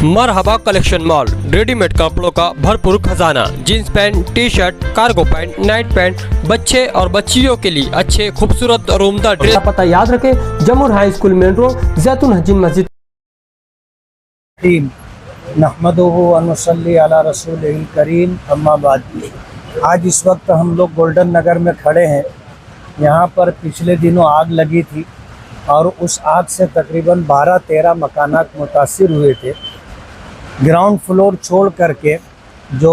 मरहबा collection mall, readymade कपड़ों का भरपूर खजाना, jeans pant, T shirt, cargo pant, night pant, बच्चे और बच्चियों के लिए अच्छे खूबसूरत और उम्दा ड्रेस। पता याद रखें, जमुर हाई स्कूल मेन रोड, जैतून हजीन मस्जिद। नहमदुहु व नुसल्ली अला रसूलिल करीम, अम्मा बाद। आज इस वक्त हम लोग गोल्डन नगर में खड़े हैं। यहाँ पर पिछले दिनों आग लगी थी और उस आग से तकरीबन 12-13 मकानात मुतासिर हुए थे। ग्राउंड फ्लोर छोड़ करके जो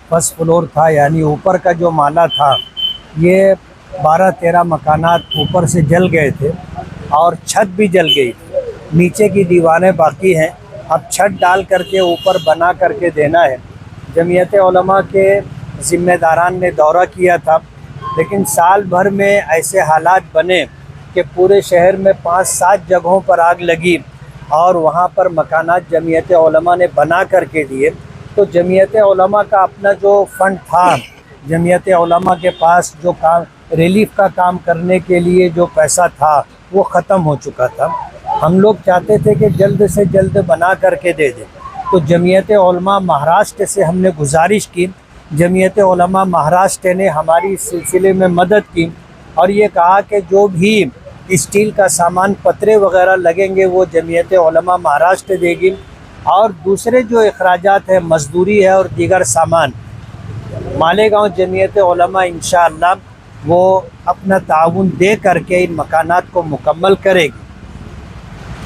फर्स्ट फ्लोर था, यानी ऊपर का जो माला था, ये 12-13 मकानात ऊपर से जल गए थे और छत भी जल गई थी। नीचे की दीवारें बाकी हैं। अब छत डाल करके ऊपर बना करके देना है। जमीयत उलमा के ज़िम्मेदारान ने दौरा किया था, लेकिन साल भर में ऐसे हालात बने कि पूरे शहर में 5-7 जगहों पर आग लगी और वहाँ पर मकानात जमीयत उलमा ने बना करके दिए। तो जमीयत उलमा का अपना जो फ़ंड था, जमीयत उलमा के पास जो काम रिलीफ का काम करने के लिए जो पैसा था, वो ख़त्म हो चुका था। हम लोग चाहते थे कि जल्द से जल्द बना करके दे दें। तो जमीयत उलमा महाराष्ट्र से हमने गुजारिश की। जमीयत उलमा महाराष्ट्र ने हमारी इस सिलसिले में मदद की और ये कहा कि जो भी स्टील का सामान, पतरे वगैरह लगेंगे, वो जमीयत उलमा महाराष्ट्र देगी और दूसरे जो अखराजात है, मजदूरी है और दीगर सामान, मालेगांव जमीयत उलमा इंशाअल्लाह वो अपना ताउन दे करके इन मकानात को मुकम्मल करेगी।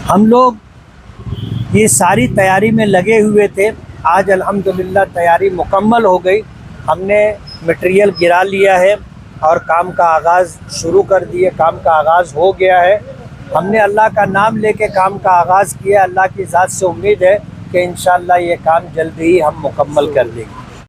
हम लोग ये सारी तैयारी में लगे हुए थे। आज अल्हम्दुलिल्लाह तैयारी मुकम्मल हो गई। हमने मटेरियल गिरा लिया है और काम का आगाज़ शुरू कर दिए। काम का आगाज़ हो गया है। हमने अल्लाह का नाम लेके काम का आगाज़ किया। अल्लाह की ज़ात से उम्मीद है कि इंशाअल्लाह ये काम जल्द ही हम मुकम्मल कर देंगे।